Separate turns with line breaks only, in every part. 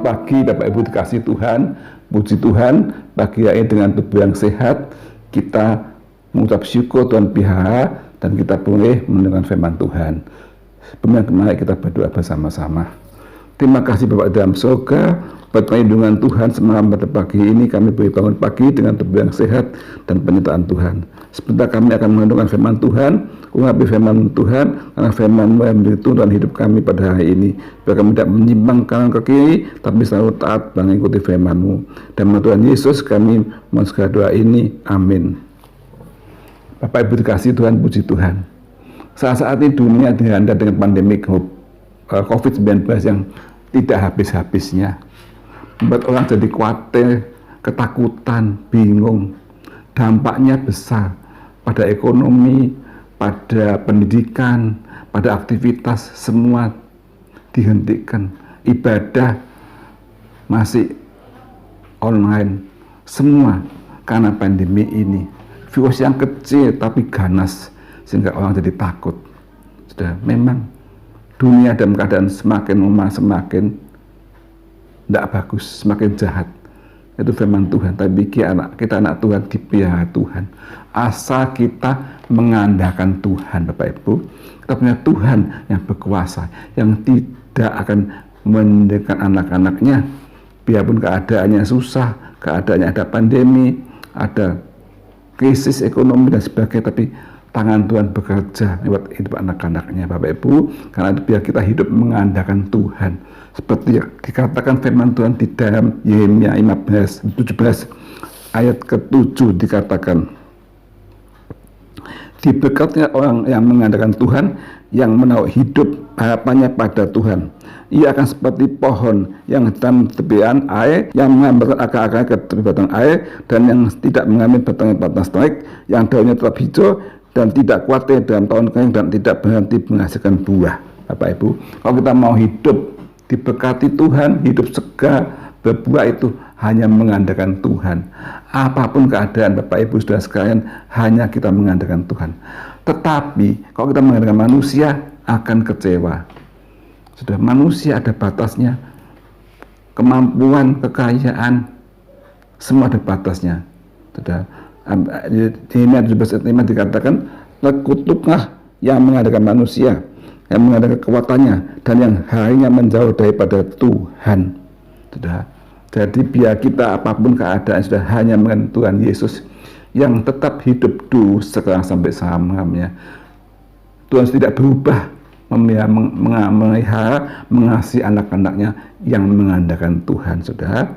Selamat pagi Bapak Ibu dikasih Tuhan, puji Tuhan, pagi ini dengan tubuh yang sehat, kita mengucap syukur Tuhan PHH dan kita boleh mendengarkan firman Tuhan. Sebelumnya mari kita berdoa bersama-sama. Terima kasih Bapak dalam surga, buat perlindungan Tuhan semalam pada pagi ini kami boleh bangun pagi dengan tubuh yang sehat dan penyertaan Tuhan. Sebentar kami akan mendengarkan firman Tuhan, urapi firman Tuhan, karena firman-Mu yang menjadi Tuhan hidup kami pada hari ini. Biar kami tidak menyimpang kanan ke kiri, tapi selalu taat dan mengikuti firman-Mu. Dan Tuhan Yesus kami mohon segala doa ini, amin. Bapak Ibu dikasih Tuhan, puji Tuhan. Saat-saat ini dunia dilanda dengan pandemi COVID-19 yang tidak habis-habisnya, membuat orang jadi khawatir, ketakutan, bingung. Dampaknya besar pada ekonomi, pada pendidikan, pada aktivitas, semua dihentikan. Ibadah masih online, semua karena pandemi ini. Virus yang kecil tapi ganas, sehingga orang jadi takut. Sudah, memang dunia dalam keadaan semakin lemah, semakin tidak bagus, semakin jahat. Itu firman Tuhan. Tapi kita anak Tuhan, dipelihara Tuhan. Asal kita mengandalkan Tuhan, Bapak Ibu. Kita punya Tuhan yang berkuasa, yang tidak akan meninggalkan anak-anaknya, biarpun keadaannya susah, keadaannya ada pandemi, ada krisis ekonomi dan sebagainya, tapi tangan Tuhan bekerja lewat hidup anak-anaknya, Bapak Ibu. Karena itu biar kita hidup mengandalkan Tuhan. Seperti yang dikatakan firman Tuhan di dalam Yeremia 17 ayat ke-7 dikatakan, diberkatinya orang yang mengandalkan Tuhan, yang menaruh hidup harapannya pada Tuhan. Ia akan seperti pohon yang dalam tepian air, yang mengambilkan akar-akarnya ke tepi batang air, dan yang tidak mengambil batangnya batang naik, yang daunnya tetap hijau, dan tidak khawatir dalam tahun kering, dan tidak berhenti menghasilkan buah. Bapak Ibu, kalau kita mau hidup diberkati Tuhan, hidup segar, berbuah, itu hanya mengandalkan Tuhan. Apapun keadaan Bapak Ibu Saudara sekalian, hanya kita mengandalkan Tuhan. Tetapi kalau kita mengandalkan manusia, akan kecewa. Sudah, manusia ada batasnya, kemampuan, kekayaan, semua ada batasnya. Sudah, di Yeremia 17 ayat 5 dikatakan, terkutuklah yang mengandalkan manusia, yang mengandalkan kekuatannya, dan yang harinya menjauh daripada Tuhan. Sudah, jadi biar kita apapun keadaan sudah hanya mengandalkan Tuhan Yesus yang tetap hidup dulu sekarang sampai selama-lamanya. Tuhan tidak berubah, memelihara, mengasihi anak-anaknya yang mengandalkan Tuhan. Sudah,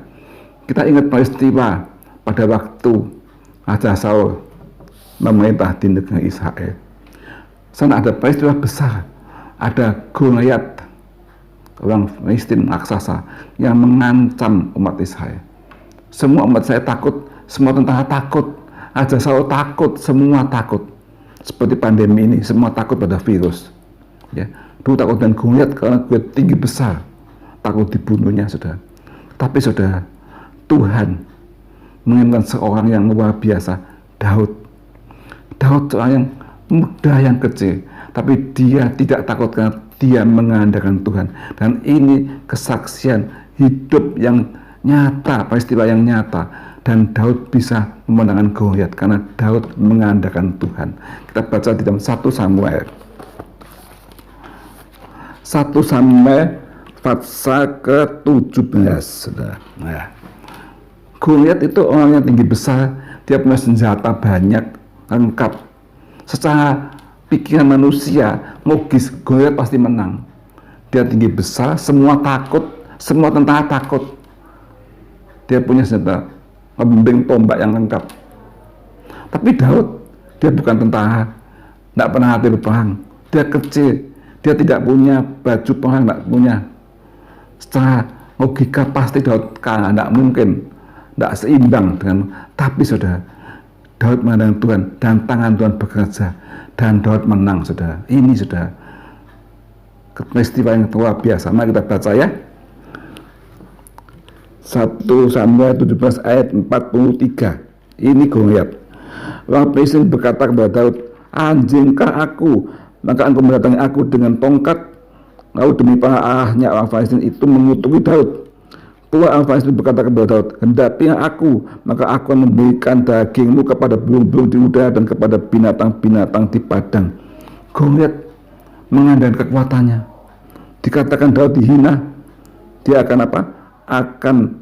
kita ingat peristiwa pada waktu Raja Saul memerintah di negeri Israel. Sana ada peristiwa besar, ada Goliat, orang Filistin raksasa yang mengancam umat Israel. Semua umat saya takut, semua tentara takut, Raja Saul takut, semua takut. Seperti pandemi ini, semua takut pada virus. Ya, dulu takut dan Goliat karena Goliat tinggi besar, takut dibunuhnya, saudara. Tapi saudara, Tuhan mengirimkan seorang yang luar biasa, Daud. Daud seorang yang muda, yang kecil, tapi dia tidak takut karena dia mengandalkan Tuhan. Dan ini kesaksian hidup yang nyata, peristiwa yang nyata. Dan Daud bisa memenangkan Goliat karena Daud mengandalkan Tuhan. Kita baca di dalam 1 Samuel. 1 Samuel pasal ke-17. Nah, Goliat itu orang yang tinggi besar, dia punya senjata banyak, lengkap. Secara pikiran manusia, logis, Goliat pasti menang. Dia tinggi besar, semua takut, semua tentara takut. Dia punya senjata, membimbing tombak yang lengkap. Tapi Daud, dia bukan tentara, tidak pernah hati berperang. Dia kecil, dia tidak punya baju perang, tidak punya. Secara logika pasti Daud kalah, tidak mungkin, tidak seimbang dengan. Tapi saudara, Daud mengandalkan Tuhan dan tangan Tuhan bekerja dan Daud menang, saudara. Ini saudara, peristiwa yang luar biasa. Mari kita baca ya. 1 Samuel 17 ayat 43. Ini Goliat. Orang Filistin berkata kepada Daud, anjingkah aku, maka engkau mendatangi aku dengan tongkat. Lalu demi para arahnya orang Filistin itu mengutuki Daud. Tuhan Allah itu berkata kepada Daud, hendapi aku, maka aku akan memberikan dagingmu kepada burung-burung di udara dan kepada binatang-binatang di padang. Goliat mengandalkan kekuatannya. Dikatakan Daud dihina, dia akan apa? Akan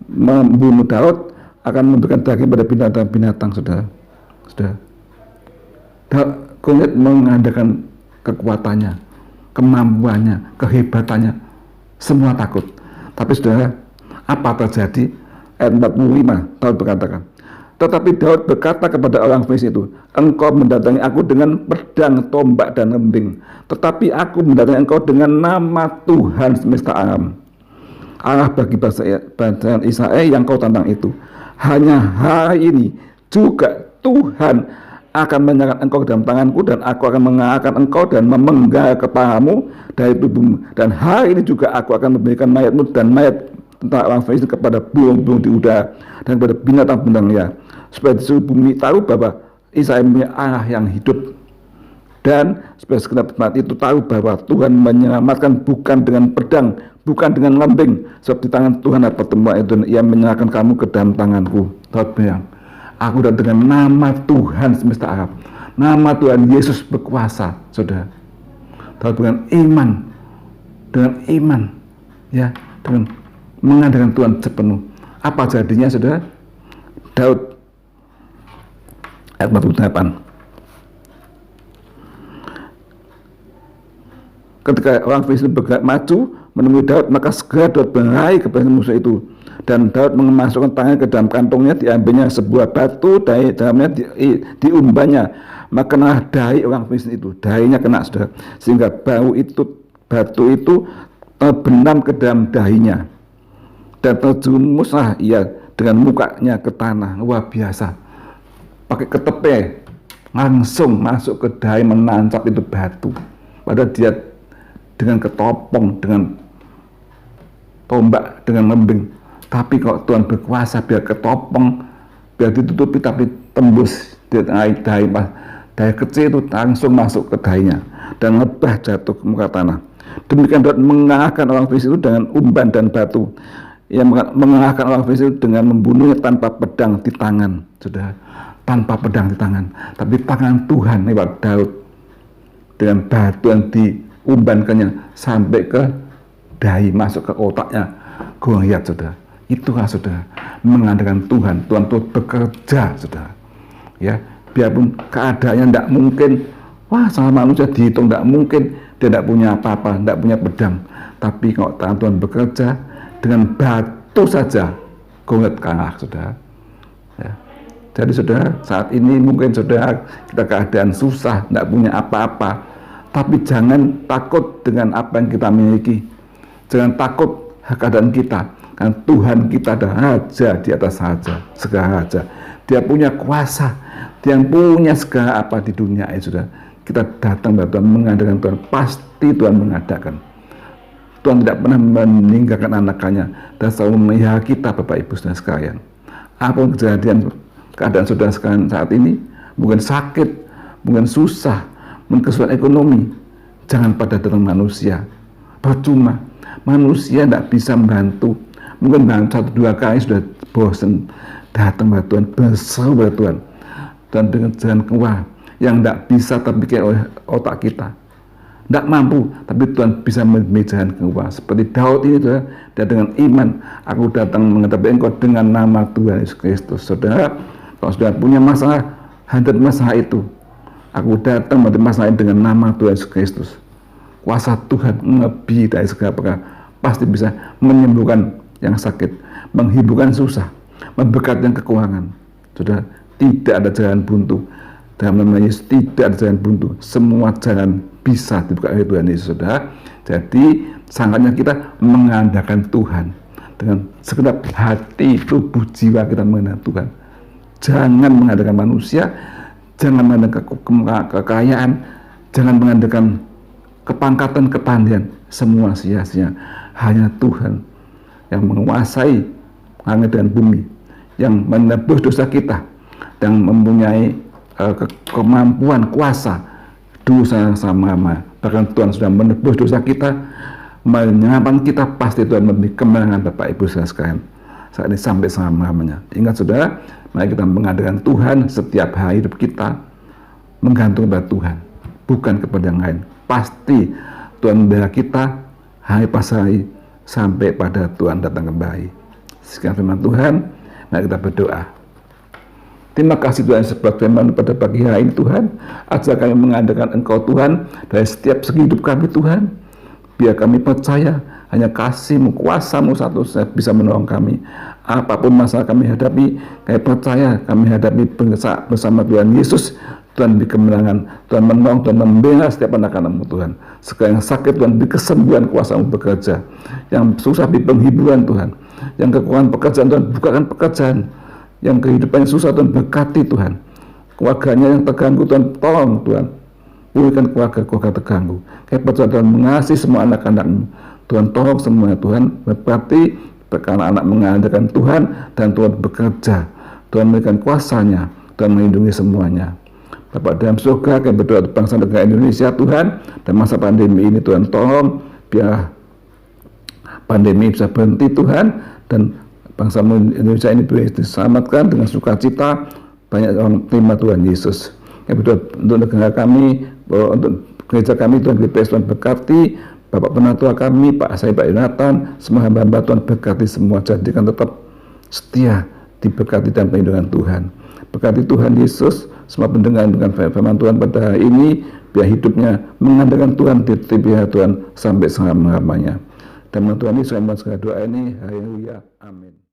membunuh Daud, akan memberikan daging pada binatang-binatang, saudara. Goliat mengandalkan kekuatannya, kemampuannya, kehebatannya, semua takut. Tapi saudara, apa terjadi? Ayat 45, Daud berkatakan, tetapi Daud berkata kepada orang Filistin itu, engkau mendatangi aku dengan pedang, tombak, dan lembing, tetapi aku mendatangi engkau dengan nama Tuhan semesta alam, Allah bagi bangsa Israel yang kau tantang itu. Hanya hari ini juga Tuhan akan menyerahkan engkau ke dalam tanganku, dan aku akan mengalahkan engkau dan memenggal kepalamu dari tubuhmu. Dan hari ini juga aku akan memberikan mayatmu dan mayat tentara orang Filistin kepada burung-burung di udara dan kepada binatang-binatang liar, supaya di seluruh bumi tahu bahwa Israel punya Allah yang hidup, dan supaya segenap umat itu tahu bahwa Tuhan menyelamatkan bukan dengan pedang, bukan dengan lembing, sebab di tangan Tuhan ada pertemuan itu, dan Ia menyerahkan kamu ke dalam tanganku. Daud bilang, aku dan dengan nama Tuhan semesta alam, nama Tuhan Yesus berkuasa, saudara. Daud dengan iman, ya, dengan mengandalkan Tuhan sepenuh. Apa jadinya, saudara? Daud ayat 48. Ketika orang Filistin bergerak maju menemui Daud, maka segera Daud berlari ke belakang musuh itu, dan Daud memasukkan tangannya ke dalam kantongnya, diambilnya sebuah batu, dari dalamnya diumbannya, maka kena dahi orang Filistin itu, dahinya kena, saudara, sehingga batu itu terbenam ke dalam dahinya, dan terjerumuslah ia dengan mukanya ke tanah. Luar biasa, pakai ketepe langsung masuk ke dahi, menancap itu batu, padahal dia dengan ketopong, dengan tombak, dengan lembing. Tapi kalau Tuhan berkuasa, biar ketopong, biar ditutupi, tapi tembus dahi kecil itu langsung masuk ke dahinya dan lebah jatuh ke muka tanah. Demikian Daud mengalahkan orang Filistin itu dengan umban dan batu. Ia mengalahkan orang Filistin itu dengan membunuhnya tanpa pedang di tangan, sudah, tanpa pedang di tangan, tapi tangan Tuhan lewat Daud dengan batu yang diumbankannya sampai ke dahi, masuk ke otaknya Goliat, saudara. Itulah, saudara, mengandalkan Tuhan. Tuhan itu bekerja, saudara, ya, biarpun keadaannya tidak mungkin. Wah, sama manusia dihitung tidak mungkin, dia tidak punya apa-apa, tidak punya pedang. Tapi kalau tangan Tuhan bekerja, dengan batu saja Goliat kalah, saudara, ya. Jadi saudara, saat ini mungkin saudara kita keadaan susah, tidak punya apa-apa, tapi jangan takut dengan apa yang kita miliki. Jangan takut keadaan kita, karena Tuhan kita adalah raja di atas raja, segala raja. Dia punya kuasa, dia punya segala apa di dunia ini, saudara. Kita datang kepada Tuhan, mengandalkan Tuhan, pasti Tuhan mengadakan. Tuhan tidak pernah meninggalkan anak-Nya dan selalu memelihara kita, Bapak Ibu saudara sekalian. Apapun kejadian keadaan saudara sekalian saat ini, mungkin sakit, mungkin susah, mungkin kesulitan ekonomi, jangan pada datang manusia, percuma. Manusia tidak bisa membantu. Mungkin dalam 1-2 kali sudah bosan, datang kepada Tuhan, berseru kepada Tuhan, dan dengan jalan keluar yang tidak bisa terpikir oleh otak kita, tidak mampu, tapi Tuhan bisa memberi jalan keluar. Seperti Daud ini, saudara, dia dengan iman, aku datang menghadapi engkau dengan nama Tuhan Yesus Kristus. Saudara, kalau sudah punya masalah, hadapi masalah itu. Aku datang menghadapi masalah ini dengan nama Tuhan Yesus Kristus. Kuasa Tuhan lebih dari segala perkara, pasti bisa menyembuhkan yang sakit, menghiburkan susah, memberkati yang kekurangan. Saudara, tidak ada jalan buntu. Dalam nama Yesus tidak ada jalan buntu. Semua jalan bisa dibuka oleh Tuhan Yesus, saudara. Jadi sangatnya kita mengandalkan Tuhan dengan segenap hati, tubuh, jiwa kita mengandalkan Tuhan. Jangan mengandalkan manusia, jangan mengandalkan kekayaan, jangan mengandalkan kepangkatan, kepandaian, semua sia-sia. Hanya Tuhan yang menguasai langit dan bumi, yang menebus dosa kita, yang mempunyai kemampuan, kuasa dosa sama-sama. Bahkan Tuhan sudah menebus dosa kita, menyelamatkan kita, pasti Tuhan memberi kemenangan Bapak Ibu saudara sekalian. Saat ini sampai selama-lamanya. Ingat saudara, mari kita mengadakan Tuhan setiap hari hidup kita menggantung pada Tuhan, bukan kepada yang lain. Pasti Tuhan membela kita hari pas hari sampai pada Tuhan datang kembali. Sekian firman Tuhan, mari kita berdoa. Terima kasih Tuhan sebab firman pada pagi hari ini Tuhan. Ajar kami mengandalkan Engkau Tuhan dari setiap segi hidup kami Tuhan. Biar kami percaya hanya kasih-Mu, kuasa-Mu satu-satunya bisa menolong kami. Apapun masalah kami hadapi, kami percaya kami hadapi bersama Tuhan Yesus. Tuhan beri kemenangan, Tuhan menolong, Tuhan membela setiap anak-anak-Mu Tuhan. Segala yang sakit Tuhan beri kesembuhan, kuasa-Mu bekerja. Yang susah beri penghiburan Tuhan. Yang kekurangan pekerjaan Tuhan bukakan pekerjaan. Yang kehidupannya susah Tuhan berkati Tuhan. Keluarganya yang terganggu Tuhan tolong Tuhan. Pulihkan keluarga terganggu. Kami percaya Tuhan mengasihi semua anak-anak-Mu. Tuhan tolong semuanya Tuhan. Berarti karena anak mengandalkan Tuhan dan Tuhan bekerja. Tuhan memberikan kuasanya. Tuhan melindungi semuanya. Bapak dalam surga, kami berdoa untuk bangsa negara Indonesia Tuhan. Dan masa pandemi ini Tuhan tolong. Biar pandemi bisa berhenti Tuhan. Dan bangsa Indonesia ini bisa diselamatkan dengan sukacita. Banyak orang terima Tuhan Yesus. Kami berdoa untuk negara kami, untuk gereja kami Tuhan GPS Tuhan berkati. Bapak Penatua kami, Pak Asai, Pak Yonatan, semua hamba-hamba Tuhan berkati semua, jadikan tetap setia diberkati dan perlindungan Tuhan. Berkati Tuhan Yesus, semua pendengar dengan firman Tuhan pada hari ini, biar hidupnya mengandalkan Tuhan, biar Tuhan sampai selama-lamanya. Dan Tuhan Yesus, segala doa ini, haleluya, amin.